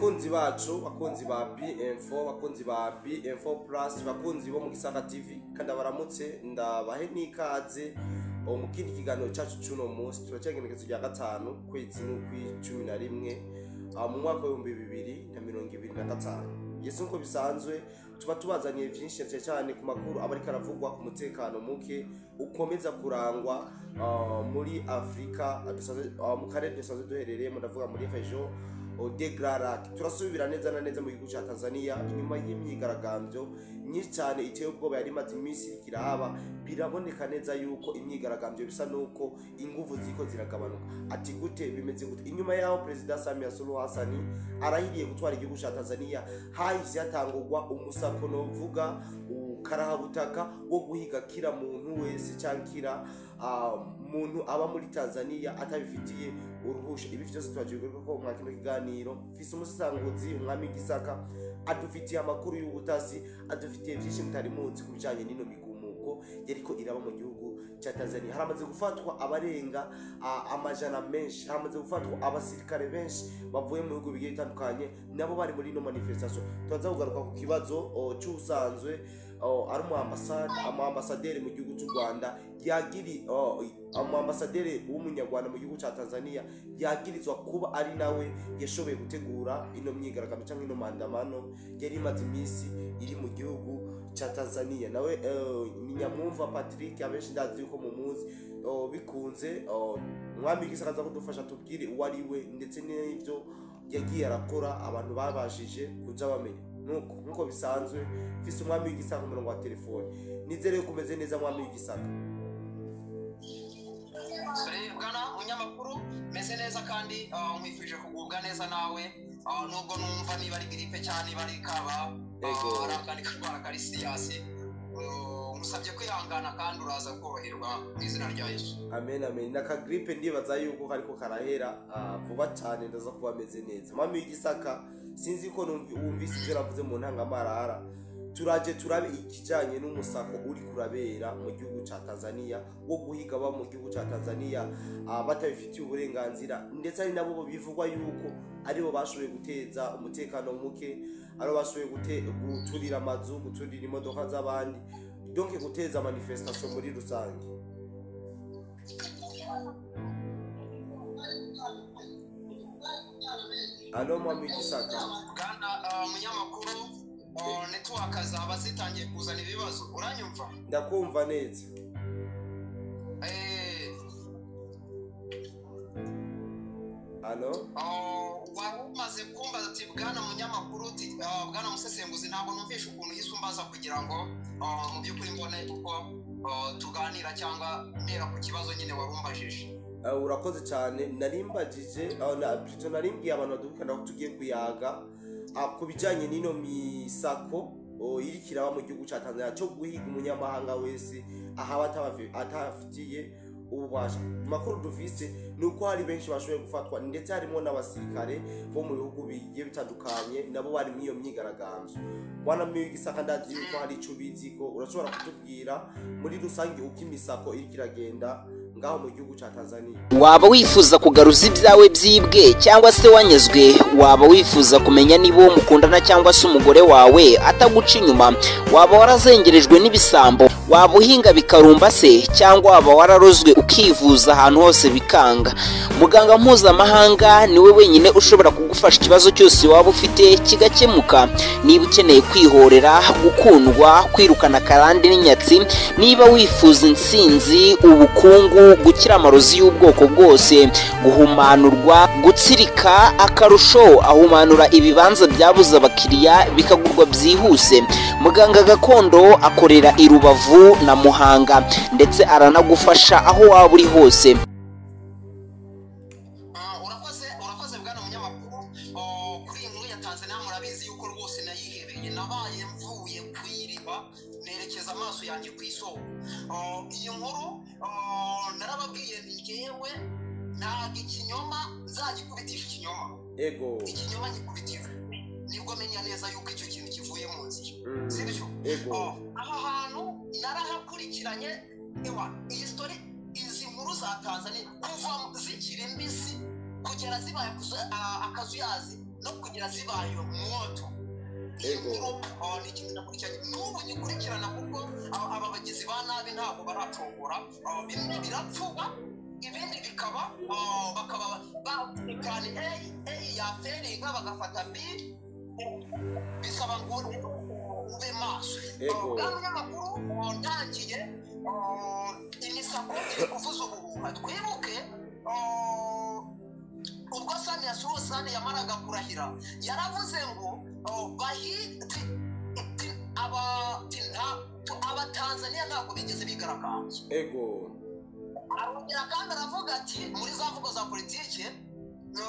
bakunzi bacu, bakunzi ba B-Info, bakunzi ba B-Info Plus, bakunzi bo mu Gisaka TV, kandi baramutse ndabahe n'ikaze mu kindi kiganiro cyacu cy'uno munsi. Turacyagenekezo rya 5 kwezi n'ukwi 11 mu mwaka wa 2025. Yesu nko bisanzwe tuba tubazaniye byinshi cyane ku makuru abari karavugwa ku mutekano muke ukomeza kurangwa muri Afrika, mu karere dusanzwe duherereyemo, ndavuga muri region de Grand Lac. Turasubira neza na neza mu gihugu cya Tanzania inyuma y'imyigaragambyo nyinshi cyane iteye ubwoba yari maze iminsi kirahaba. Biraboneka neza yuko imyigaragambyo bisa nuko ingufu ziko ziragabanuka. Ati gute bimeze gute? Inyuma yaho President Samia Suluhu Hassan arahiriye gutwara igihugu cya Tanzania, hahise hatangurwa umusako novuga ukarahabutaka wo guhiga kira muntu wese cyangwa muntu aba muri Tanzania atabifitiye uruhusha. Ibi byose twagiye ko mu kino kiganiro fise umusanguzi umwami Gisaka adufitiye amakuru y'ubutasi, adufitiye byinshi mutari munsi ku bijanye n'ino migumuko yariko iraba mu gihugu cya Tanzania. Haramaze gufatwa abarenga amajana menshi, haramaze gufatwa abasirikare benshi bavuye mu bihugu bigiye bitandukanye, nabo bari muri no manifestation. Tuzaza kugaruka ku kibazo cy'usanzwe ari mu ambasaderi mu gihugu cy'u Rwanda yagiri ambasaderi w'umunyarwanda mu gihugu cya Tanzania yagirizwa kuba ari nawe yashoboye gutegura ino myigaragambyo cyangwa ino mandamano yari imaze iminsi iri mu gihugu cya Tanzania. Nawe Nyamwumva Patrick abenshi ndazi yuko mu muzi bikunze mwami Gisaka za kudufasha tubwire uwo ari we ndetse n'ibyo yagiye arakora abantu babashije kuja bamenya. Nuko bisanzwe fise umwami w'Igisaka umurongo wa telefone. Nizere ko kumeze neza mwami w'Igisaka. Bwana munyamakuru meze neza kandi mwifuje kugubwa neza nawe, nubwo numva niba ari gripe cyane bari kaba arangani kashwara kari siyasi, musabye kwihangana kandi uraza koroherwa mu izina rya Yesu. Amen amen. Naka gripe ndibaza yuko kariko karahera vuba cyane, ndaza kuba meze neza. Mwami w'Igisaka sinzi ko wumvise ibyo navuze mu ntangamarara. Turaje turabe ikijanye n'umusako uri kurabera mu gihugu cya Tanzania wo guhiga ba mu gihugu cya Tanzania batabifitiye uburenganzira, ndetse ari nabo bivugwa yuko aribo bashoboye guteza umutekano muke, aribo bashoboye guturira amazu, guturira imodoka z'abandi, donc guteza manifestation muri rusange. Alo mwami Gisaka. Kana munyamakuru network zaba zitangiye kuzana ibibazo, uranyumva? Ndakumva neza. Alo? Warumaze kumbaza ati bwana munyamakuru, ati bwana musesenguzi, ntabwo numvisha ukuntu yisumbaza kugira ngo mu by'ukuri mbone uko tuganira cyangwa ntera ku kibazo nyine warumbajije. Urakoze cyane. Narimbagije narimbwiye abantu badukanda ko tugiye kuyaga ku bijanye n'ino misako iri kiraba mu gihugu cya Tanzania cyo guhiga umunyamahanga wese ahaba atafitiye ububasha. Makuru dufise nuko hari benshi bashoboye gufatwa, ndetse harimo n'abasirikare bo mu bihugu bigiye bitandukanye nabo bari muri iyo myigaragambyo. Bwana Gisaka ndazi yuko hari ico biziko, urashobora kutubwira muri rusange uko imisako iri kiragenda ngaho mu gihugu cya Tanzania? Waba wifuza kugaruza ibyawe byibwe cyangwa se wanyazwe? Waba wifuza kumenya niba uwo mukundana cyangwa se umugore wawe ataguca inyuma? Waba warazengerejwe n'ibisambo? Waba uhinga bikarumba se? Cyangwa waba wararozwe ukivuza ahantu hose bikanga? Muganga mpuzamahanga niwe wenyine ushobora kugufasha ikibazo cyose waba ufite kigakemuka. Niba ukeneye kwihorera, gukundwa, kwirukana karande n'inyatsi, niba wifuza intsinzi, ubukungu, gukira amarozi y'ubwoko bwose, guhumanurwa, gutsirika, akarusho ahumanura ibibanza byabuze abakiriya bikagurwa byihuse. Muganga gakondo akorera i Rubavu na Muhanga, ndetse aranagufasha aho waba uri hose. Urakoze bwana munyamakuru. Kuri inkuru ya Tanzania murabizi yuko rwose nayihebeye, nabaye mvuye kwiriba nerekeza amaso yanjye ku isoko. Iyo nkuru narababwiye ngewe ntabwo ikinyoma nzagikubitisha ikinyoma. Ikinyoma gikubitisha nibwo menya neza yuko icyo kintu kivuye mu nzira, sibyo? Aha hantu narahakurikiranye iyi story, izi nkuru za Tanzania kuva zikiri mbisi kugera zibaye akazuyazi no kugira zibaye moto. Ego ni ikintu nakurikiranye n'ubu nyikurikirana kuko aba bagizi ba nabi ntabwo baracogora, bimwe birapfuba ibindi bikaba bakaba bakani yaferinga bagafata B bisaba ngo ube maso. Bwa munyamakuru ntangiye imisako iri kuvuza ubuhuha. Twibuke ubwo Samia Suluhu Hassan yamaraga kurahira yaravuze ngo Abatanzania ntabwo bigeze bigaragambye. Ego arongera kandi aravuga ati muri za mvugo za politike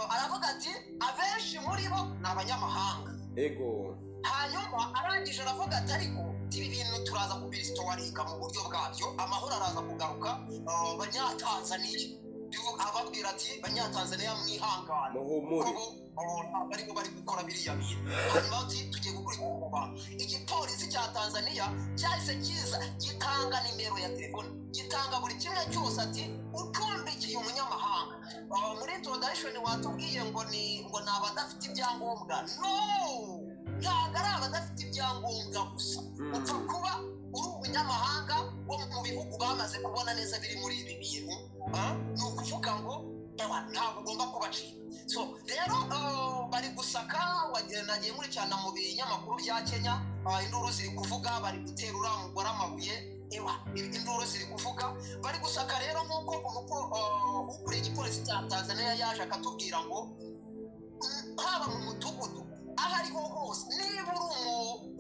aravuga ati abenshi muri bo ni abanyamahanga. Ego hanyuma arangije aravuga ati ariko ibi bintu turaza kubiristoringa mu buryo bwabyo, amahoro araza kugaruka. Abanyatanzania ababwira ati Abanyatanzania mwihangane bariko bari gukora biriya bintu. Hanyuma ati tugiye gukurikirana igipolisi cya Tanzania cyahise kiza gitanga nimero ya telefone, gitanga buri kimwe cyose ati ucumbikiye umunyamahanga. Muri introduction watubwiye ngo ni abadafite ibyangombwa. No, ntabwo ari abadafite ibyangombwa gusa, upfa kuba uri umunyamahanga wo mu bihugu bamaze kubona neza biri muri ibi bintu. Ni ukuvuga ngo ntabwo ugomba kubacika. So rero bari gusaka, nagiye muri cyane mu binyamakuru bya Kenya, induru ziri kuvuga bari gutera uriya mugore amabuye. Induru ziri kuvuga bari gusaka rero nk'uko ukuriye igipolisi cya Tanzania yaje akatubwira ngo haba mu mudugudu aho ariho hose niba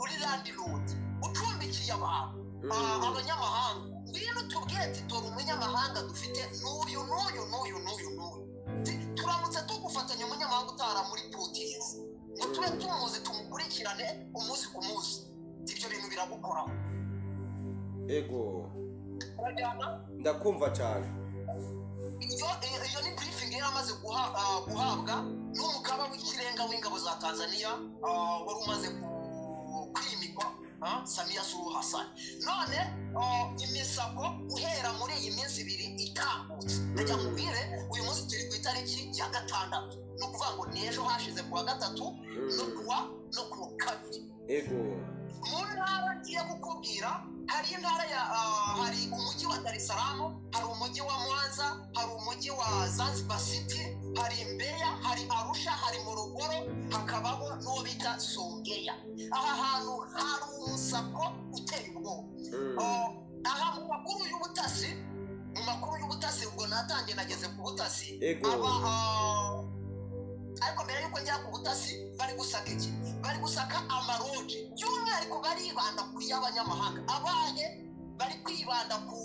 uri landlord ucumbikiye abantu abanyamahanga, ngwino tubwire ati dore umunyamahanga dufite n'uyu turamutse tugufatanya umunyamahanga utara muri putirizi ngo tube tumuzi tumukurikirane umunsi ku munsi. Ibyo bintu biragukoraho. Ego ndakumva cyane. Iyo ni briefing yari amaze guhabwa n'umukaba w'ikirenga w'ingabo za Tanzania wari umaze kwimikwa Samia Suluhu Hassan. None imisako uhera muri iyi minsi ibiri itambutse, ndajya mubwire uyu munsi turi ku itariki ya 6, ni ukuvuga ngo n'ejo hashize kuwa 3 no kuwa 2. Ego mu ntara ngiye kukubwira hari intara hari umujyi wa Dar es Salaam, hari umujyi wa Mwanza, hari umujyi wa Zanzibar City, hari Mbeya, hari Arusha, hari Morogoro, hakabaho n'uwo bita Songea. Aha hantu hari umusako uteye ubwoba. Aha mu makuru y'ubutasi ubwo natangiye nageze ku butasi. Ariko mbere yuko njya ku butasi bari gusaka iki? Bari gusaka amaroji, by'umwihariko baribanda ku y'abanyamahanga. Abaye bari kwibanda ku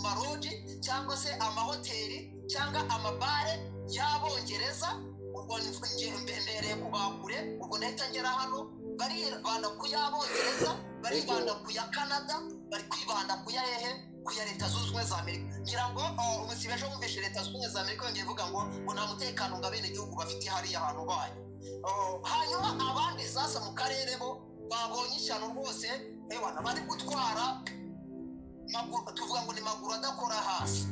maroji cyangwa se amahoteli cyangwa amabare y'Abongereza. Ubwo mbereye kubakure, ubwo nahita ngera hano. Baribanda ku y'Abongereza, baribanda ku ya Canada, bari kwibanda ku ya ku ya Leta Zunze Ubumwe za Amerika. Ngira ngo umusibeje wumvishe Leta Zunze Ubumwe za Amerika yongeye ivuga ngo nta mutekano ngo abene igihugu bafite hariya ahantu bayo. Hanyuma abandi sasa mu karere bo babonye ishyano rwose, bari gutwara tuvuga ngo ni maguru adakora hasi.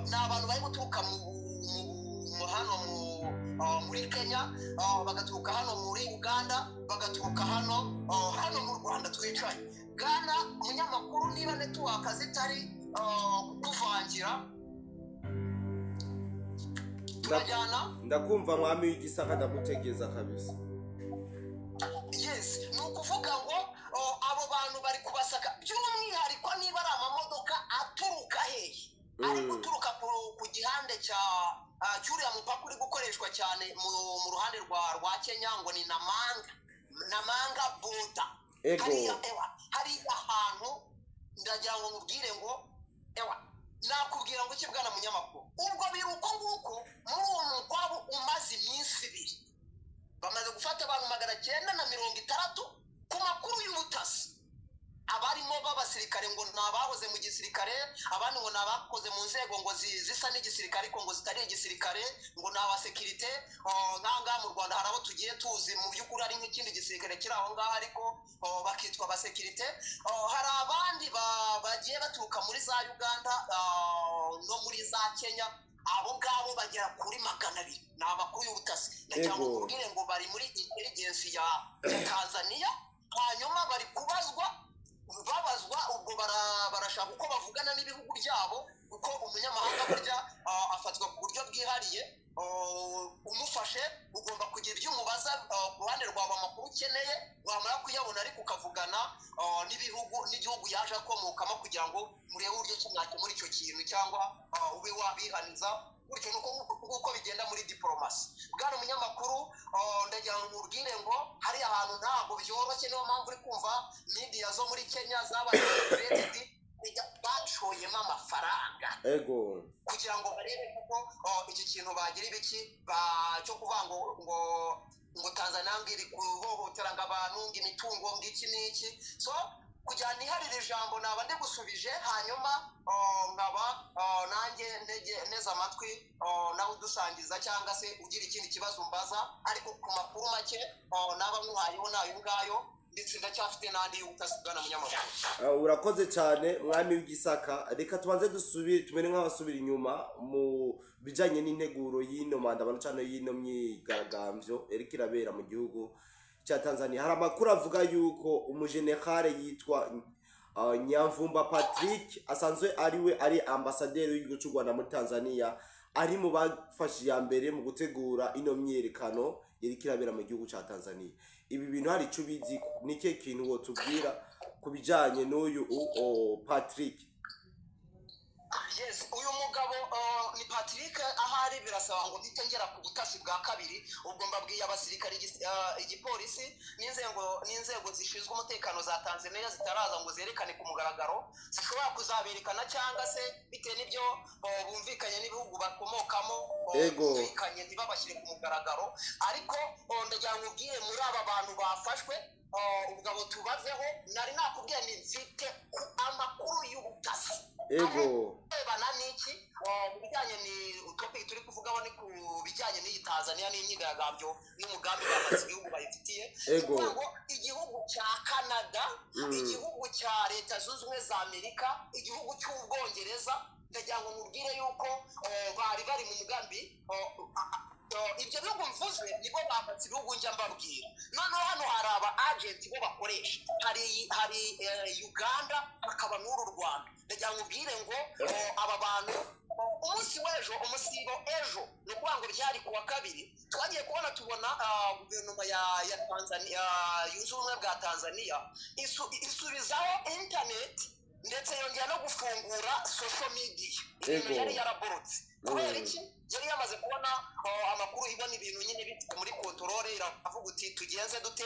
Ni abantu bari guturuka hano muri Kenya, bagaturuka hano muri Uganda, bagaturuka hano mu Rwanda twicaye. Gana umunyamakuru niba network zitari kuvangira turajyana. Ndakumva mwami w'igisaka ndagutegeza kabisa. Yes, ni ukuvuga ngo abo bantu bari kubasaka by'umwihariko niba ari amamodoka aturuka hehe, ari guturuka ku gihande cyuriya mupaka uri gukoreshwa cyane mu ruhande rwa Kenya ngo ni Namanga Boda. Hari ahantu ndagira ngo mubwire ngo nakubwira ngo kibwana munyamakuru ubwo biruko nguko muri uwo mugwabo umaze iminsi 2 bamaze gufata abantu 960 ku makuru y'ubutasi. Abarimo b'abasirikare ngo nabahoze mu gisirikare, abandi ngo nabakoze mu nzego ngo zisa n'igisirikare ko ngo zitari igisirikare, ngo naba security. Nanga mu Rwanda harabo tugiye tuzi mu by'ukuri ari nk'ikindi gisirikare kiri aho ngaho ariko bakitwa ba security. Hari abandi bagiye baturuka muri za Uganda no muri za Kenya, abo ngabo bagera kuri 200 ni amakuru y'ubutasi ndagira ngo kubwire ngo bari muri intelligence ya Tanzania hanyuma bari babazwa ubwo barashaka uko bavugana n'ibihugu byabo uko umunyamahanga burya afatwa ku buryo bwihariye umufashe ugomba kugira ibyo umubaza ku ruhande rwawe amakuru ukeneye wamara kuyabona ariko ukavugana n'igihugu yaje akomokamo kugira ngo murebe uburyo kimwakemura icyo kintu cyangwa ube wabihaniza gutyo nuko bigenda muri diplomasi bwana umunyamakuru ndagira ngo nkubwire ngo hari ahantu ntabwo byoroshye niyo mpamvu uri kumva media zo muri Kenya zabaye credit bashoyemo amafaranga kugira ngo barebe kuko iki kintu bagira ibiki cyo kuvuga ngo Tanzania ngiri kuhohotera abantu imitungo ngiki niki so kugira niharire ijambo naba ndi gusubije hanyuma nkaba nanjye neza amatwi nawe udusangiza cyangwa se ugira ikindi kibazo mbaza ariko ku makuru make naba nkuhayeho nayo ngayo ndetse ndacyafite n'andi y'ubutasigana munyamakuru. Urakoze cyane mwami w'igisaka reka tubanze dusubire tumene nk'abasubira inyuma mu bijanye n'integuro y'ino mandabano cyane y'ino myigaragambyo eriko irabera mu gihugu cha Tanzania. Hari amakuru avuga yuko umujenerale yitwa Nyamvumba Patrick asanzwe ari ambasaderi w'igihugu cy'u Rwanda muri Tanzania ari mu bafashe ya mbere mu gutegura ino myerekano eriko irabera mu gihugu cha Tanzania. Ibi bintu hari ico bizi nike kintu wo tubwira kubijanye n'uyu Patrick? Yes, uyu mugabo ni Patrick ahari birasaba ngo nditengera ku butasi bwa kabiri ubwo mbabwiye abasirikari igipolisi n'inzego zishinzwe umutekano za Tanzania zitaraza ngo zerekane ku mugaragaro zishobora kuzaberekana cyangwa se bite nibyo bumvikanye n'ibihugu bakomokamo bumvikanye ntibabashyire ku mugaragaro ariko ndagira ngo ubwire muri aba bantu bafashwe ubwo tubazeho nari nakubwiye ni mfite amakuru y'ubutasi bana niki bijyanye ni topic turi kuvugaho ni ku bijyanye n'iyi Tanzania n'imyigaragambyo n'umugambi w'abazi igihugu bayifitiye ngo igihugu cya Canada igihugu cya Leta Zunze Ubumwe za Amerika igihugu cy'Ubwongereza ndagira ngo mubwire yuko bari mu mugambi ibyo bihugu mvuze nibo bafatse ibihugu njya mbabwira noneho hano hari aba agent bo bakoresha hari Uganda hakaba n'uru Rwanda ndagira ngo ubwire ngo aba bantu umunsi w'ejo umusibo ejo no kuvuga ngo byari kuwa kabiri twagiye tubona guverinoma ya Tanzania yunze ubumwe bwa Tanzania isubizaho internet ndetse yongera no gufungura social media ibintu yari yaraborotse kubera iki yari yamaze kubona amakuru ibona ibintu nyine bifite muri control iravuga uti tugenze dute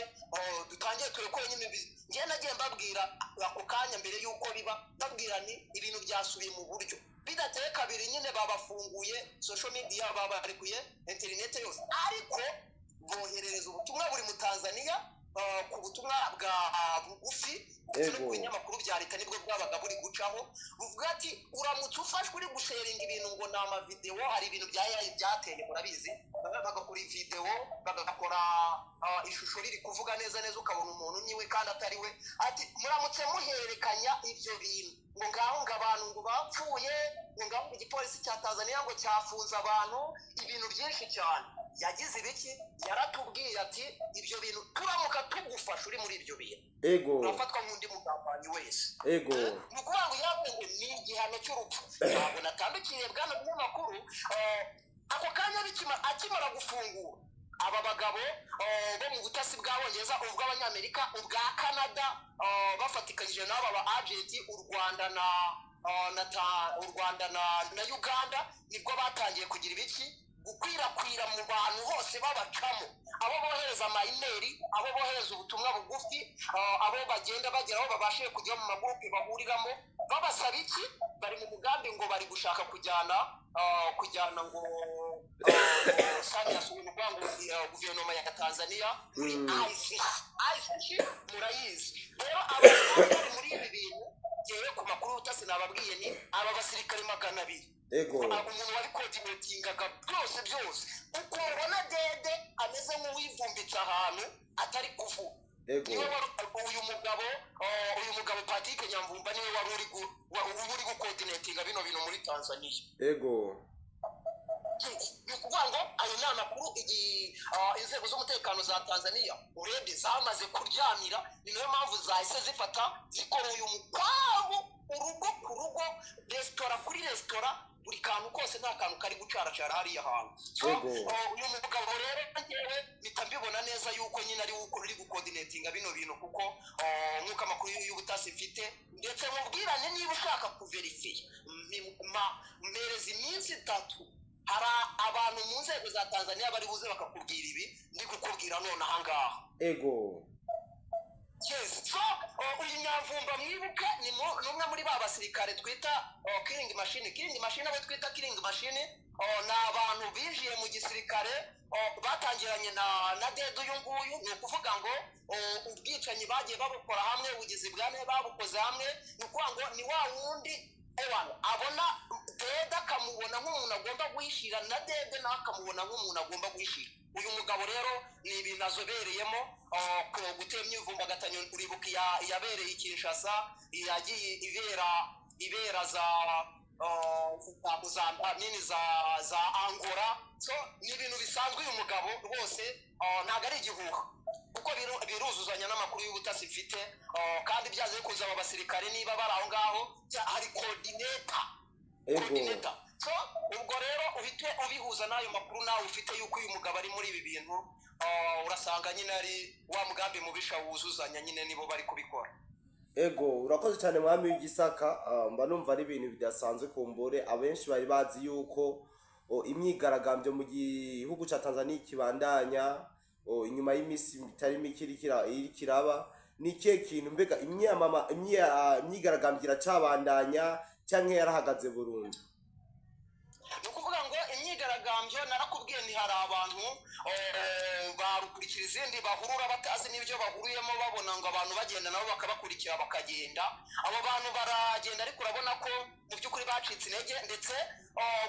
dutangiye turekore nyine ngiye nagiye mbabwira ako kanya mbere yuko biba babwira ni ibintu byasubiye mu buryo bidateye kabiri nyine babafunguye social media babarekuye internet yose ariko boherereza ubutumwa buri mu Tanzania ku butumwa bwa bugufi no ku binyamakuru bya leta nibwo bwabaga buri gucaho buvuga ati uramutse ufashwe uri gusharinga ibintu ngo ni amavideo hari ibintu byateye murabizi bagakora video bagakora ishusho riri kuvuga neza ukabona umuntu niwe kandi atari we ati muramutse muherekanya ibyo bintu ngo ngaho abantu ngo bapfuye ngo ngaho igipolisi cya Tanzania ngo cyafunze abantu ibintu byinshi cyane yagize ibiki yaratubwiye ati ibyo bintu turamuka tugufasha uri muri ibyo bintu urafatwa nk'undi mugambanyi wese ni ukuvuga ngo yavuye ngo ni igihano cy'urupfu ntabwo natandukiriye bwana munyamakuru ako kanya akimara gufungura aba bagabo bo mu butasi bw'Abongereza ubw'Abanyamerika ubwa Canada bafatikanyije n'aba ba agent u Rwanda na Uganda nibwo batangiye kugira ibiki gukwirakwira mu bantu hose babacamo abo bohereza ama-email abo bohereza ubutumwa bugufi abo bagenda bageraho babashije kujya mu magroupe bahuriramo babasaba iki bari mu mugambi ngo bari gushaka kujyana ngo Samia Suluhu ngo guverinoma ya Tanzania muri ICC murayizi rero abari muri ibi bintu yewe ku makuru utasi nababwiye ni aba basirikare 200 umuntu wari coordinatingaga byose uko ubona dede ameze nk'uwivumbitse ahantu atari kuvuga uyu mugabo Patrick Nyamvumba niwe wari uri gucoordinatinga bino bintu muri Tanzania ukuvuga ngo ayo ni amakuru inzego z'umutekano za Tanzania urebye zamaze kuryamira, ni nayo mpamvu zahise zifata zikora uyu mukwabu urugo ku rugo, resitora kuri resitora, buri kantu kose nta kantu kari gucaracara hariya hantu. So uyu mugabo rero ngewe mpita mbibona neza yuko nyine ari uri gucoordinatinga bino bintu, kuko nk'uko amakuru y'ubutasi mfite, ndetse mubwirane niba ushaka kuverifiya mpereza iminsi 3, hari abantu mu nzego za Tanzania bari buze bakakubwira ibi ndi kukubwira none ahangaha. Yes. So uyu Nyamvumba mwibuke ni umwe muri ba basirikare twita killing machine. Killing machine abo twita killing machine ni abantu binjiye mu gisirikare batangiranye na Dedo uyu nguyu. Ni ukuvuga ngo ubwicanyi bagiye babukora hamwe, ubugizi bwa nabi babukoze hamwe. Ni ukuvuga ngo ni wa wundi abona Dedo akamubona nk'umuntu agomba guhishira, na Dedo nawe akamubona nk'umuntu agomba guhishira. Uyu mugabo rero ni ibintu azobereyemo gutera imyivumbagatanyo. Uribuka yabereye i Kinshasa, yagiye ibera za za Angola. So ni ibintu bisanzwe. uyu mugabo rwose ntago ari igihuha, kuko biruzuzanya n'amakuru y'ubutasi mfite, kandi byaze kuza aba basirikare niba bari aho ngaho hari coordinator. So ubwo rero uhite ubihuza n'ayo makuru nawe ufite yuko uyu mugabo ari muri ibi bintu, urasanga nyine ari wa mugambi mubisha wuzuzanya, nyine nibo bari kubikora. Urakoze cyane mwami w'Igisaka. Mba numva ari ibintu bidasanzwe kumbure. Abenshi bari bazi yuko imyigaragambyo mu gihugu cya Tanzania kibandanya inyuma y'imisi bitari mikirikira irikiraba. Ni ikihe kintu mbega imyigaragambyo iracabandanya cyangwa yarahagaze burundu? Ni ukuvuga ngo imyigaragambyo narakubwiye ni hari abantu barukurikira izindi bahurura batazi n'ibyo bahuruyemo, babona ngo abantu bagenda nabo bakabakurikira bakagenda. Abo bantu baragenda, ariko urabona ko mu by'ukuri bacitse intege, ndetse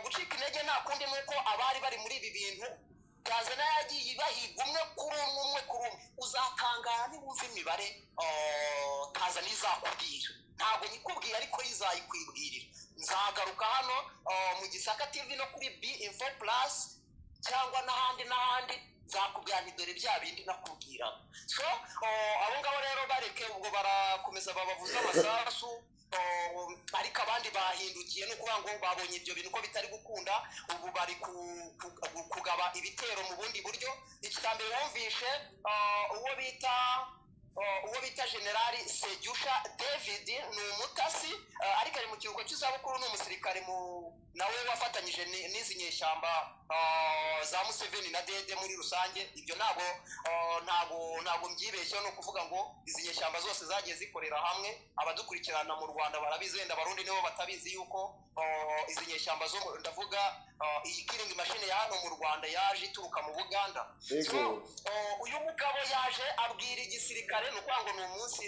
gucika intege nta kundi nuko abari bari muri ibi bintu Tanzania yagiye ibahiga umwe kuri umwe. Uzakangara niwumva imibare Tanzania izakubwira, ntabwo nyikubwira ariko izayikwibwirira. Nzagaruka hano mu Gisaka TV no kuri B-Info Plus cyangwa n'ahandi nzakubwira ni dore bya bindi nakubwira. So abo ngabo rero bareke ubwo barakomeza babavuza amasasu, ariko abandi bahindukiye no kuvuga ngo babonye ibyo bintu ko bitari gukunda, ubu bari kugaba ibitero mu bundi buryo. Ikitambere wumvishe uwo bita Generali Sejusha David, ni umutasi ariko ari mu kiruhuko cy'izabukuru, ni umusirikare nawe wafatanyije n'izi nyeshyamba za Museveni na Dede muri rusange. Ibyo ntabwo mbyibeshyeho, no kuvuga ngo izi nyeshyamba zose zagiye zikorera hamwe. Abadukurikirana mu Rwanda barabizi, wenda Abarundi nibo batabizi yuko izi nyeshyamba zo ndavuga iyi killing machine ya hano mu Rwanda yaje ituruka mu Buganda. So uyu mugabo yaje abwira igisirikare, ni ukuvuga ngo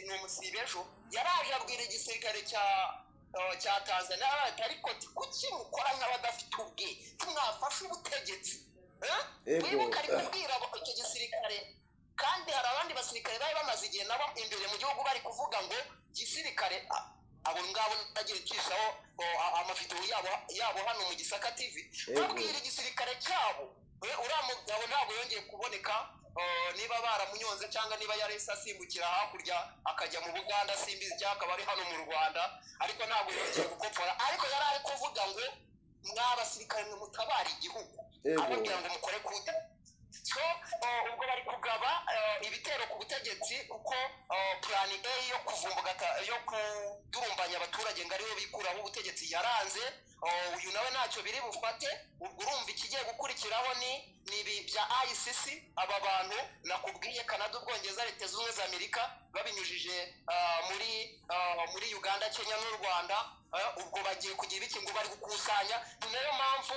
ni umusibe ejo yaraje abwira igisirikare cya Tanzania ariko kuki mukora nk'abadafite ubwe, tumwafashe ubutegetsi. Wibuka ari kubwira icyo gisirikare, kandi hari abandi basirikare bari bamaze igihe nabo imbere mu gihugu bari kuvuga ngo gisirikare, abo ngabo nagiye cishaho amavideo yabo hano mu Gisaka TV, babwira igisirikare cyabo uriya mugabo ntabwo yongeye kuboneka. Niba baramunyonze cyangwa niba yari asimbukira hakurya akajya mu Buganda, simbizi cyangwa akaba ari hano mu Rwanda, ariko ntabwo yongeye gukopfora. Ariko yari ari kuvuga ngo mw'abasirikare mwe mutabara igihugu, ababwira ngo mukore kuda. So ubwo bari kugaba ibitero ku butegetsi, kuko plan A yo yo kudurumbanya abaturage ngo aribo bikuraho ubutegetsi yaranze. Uyu nawe ntacyo biri bufate. Ubwo urumva ikigiye gukurikiraho ni ibi bya ICC. Aba bantu nakubwiye, Canada, Ubwongereza, Leta Zunze Ubumwe za Amerika babinyujije muri Uganda, Kenya n'u Rwanda. Ubwo bagiye kugira iki ngo bari gukusanya. Ni nayo mpamvu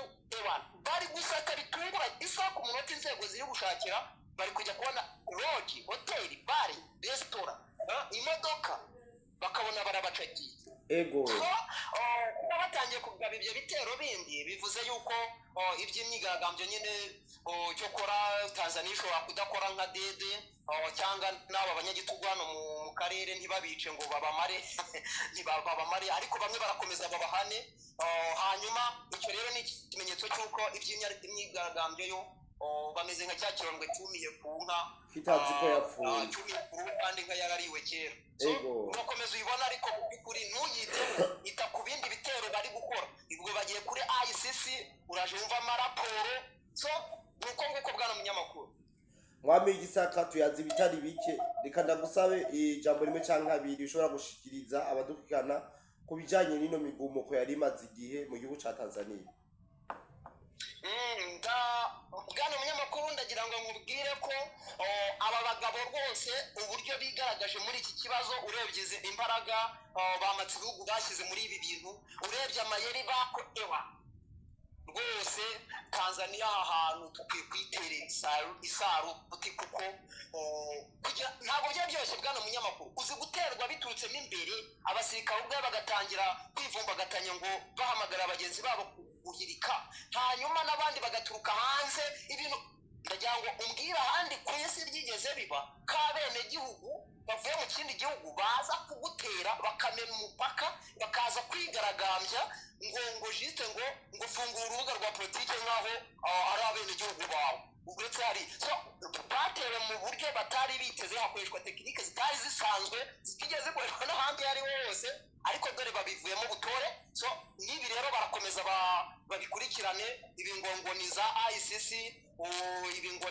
bari gusaka bitungura isaha ku munota inzego ziri gushakira, bari kujya kubona lodge, hoteli, bare, resitora, imodoka, bakabona barabacagiye. Kuba batangiye kugaba ibyo bitero bindi bivuze yuko iby'imyigaragambyo nyine cyo kora Tanzania ishobora kudakora nka Dede, cyangwa n'aba banyagitugu hano mu karere ntibabice ngo babamare ntibabamare, ariko bamwe barakomeza babahane. Hanyuma icyo rero ni ikimenyetso cy'uko iby'imyigaragambyo yo bameze nka cya kirondwe cyumiye ku nka kitazi ko yapfuye, cyumiye ku ruhu kandi nka yarariwe kera. Ugakomeza uyibona, ariko mu by'ukuri ntuyiteho, ita ku bindi bitero bari gukora. Ubwo bagiye kuri ICC, uraje wumva amaraporo. So nuko nguko bwana munyamakuru. Mwami Gisaka tuyazi bitari bike, reka ndagusabe ijambo rimwe cyangwa abiri ushobora gushikiriza abadukikana ku bijanye n'ino migumuko yari imaze igihe mu gihugu ca Tanzania. Bwana munyamakuru, ndagira ngo nkubwire ko aba bagabo rwose uburyo bigaragaje muri iki kibazo, urebye imbaraga bamaze ibihugu bashyize muri ibi bintu, urebye amayeri bakorewa rwose, Tanzania ahantu tukwiye kwiterera isaruti, kuko ntabwo byari byoroshye bwana munyamakuru. Uzi guterwa biturutse n'imbere, abasirikare ubwo bagatangira kwivumbagatanya ngo bahamagara abagenzi babo guhirika, hanyuma n'abandi bagaturuka hanze. Ibintu ndagira ngo umbwira ahandi ku isi ryigeze biba ko abenegihugu bavuye mu kindi gihugu baza kugutera bakamena umupaka bakaza kwigaragambya ngo jite ngo fungura urubuga rwa politike nk'aho ari abenegihugu bawe. Uretse hari batewe mu buryo batari biteze, hakoreshwa tekinike zitari zisanzwe zitigeze zikoreshwa n'ahandi ari hose, ariko dore babivuyemo butore. So n'ibi rero barakomeza babikurikirane, ibi ngo ni za ICC, ibi ngo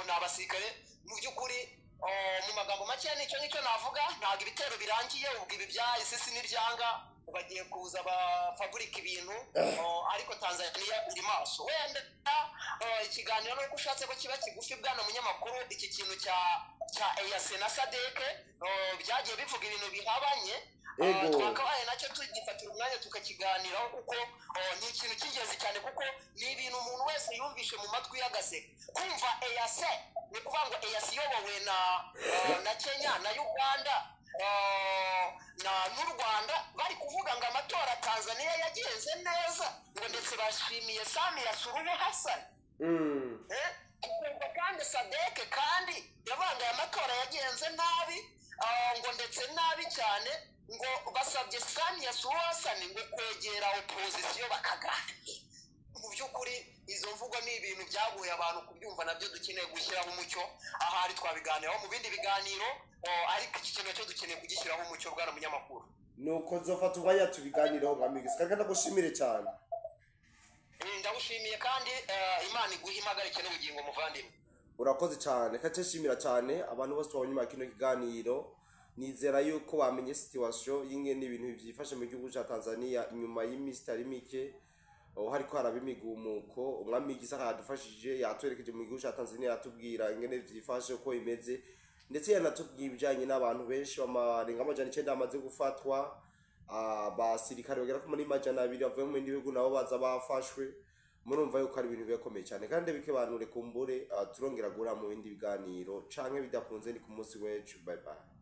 ni abasirikare. Mu by'ukuri mu magambo make nicyo navuga, ntabwo ibitero birangiye. Ubwo ibi bya ICC n'ibyanga bagiye kuza bafaburika ibintu, ariko Tanzania iri maso. Wenda ikiganiro nuko ushatse ko kiba kigufi bwana munyamakuru, iki kintu cya EAC na SADC byagiye bivuga ibintu bihabanye, twakabaye nacyo tugifatira umwanya tukakiganiraho, kuko ni ikintu cy'ingenzi cyane, kuko ni ibintu umuntu wese yumvishe mu matwi y'agaseke. Kumva EAC ni ukuvuga ngo EAC iyobowe na Kenya na Uganda n'u Rwanda, bari kuvuga ngo amatora Tanzania yagenze neza, ngo ndetse bashimiye Samia Suluhu Hassan. Kandi SADC kandi yabangaye amatora yagenze nabi, ngo ndetse nabi cyane, ngo basabye Samia Suluhu Hassan ngo kwegera opposition bakaganira. Mu by'ukuri izo mvugo ni ibintu byaguye abantu kubyumva, nabyo dukeneye gushyiraho umucyo. Ahari twabiganiraho mu bindi biganiro, ariko iki kintu cyo dukeneye kugishyiraho umucyo bwana munyamakuru. Nuko nzofata umwanya tubiganiraho Mwami Gisaka, kandi ndagushimire cyane. Ndagushimiye kandi Imana iguhe impagarike n'ubugingo muvandimwe. Urakoze cyane, kace shimira cyane abantu bose twabonye mu kino kiganiro. Nizera yuko bamenye situation y'ingene ibintu byifashe mu gihugu cya Tanzania inyuma y'imisi itari mike, hariko haraba imigumuko. Umwami Gisaka yadufashije, yatwerekeje mu gihugu cya Tanzania, yatubwira ingene byifashe uko imeze, ndetse yanatubwiye ibijanye n'abantu benshi bamarenga 900 bamaze gufatwa, abasirikare bagera ku muri 200 bavuye mu bindi bihugu nabo baza bafashwe. Murumva yuko ari ibintu bikomeye cyane, kandi bikebanure kumbure turongera gura mu bindi biganiro canke bidakunze ni ku munsi w'ejo. Bye bye.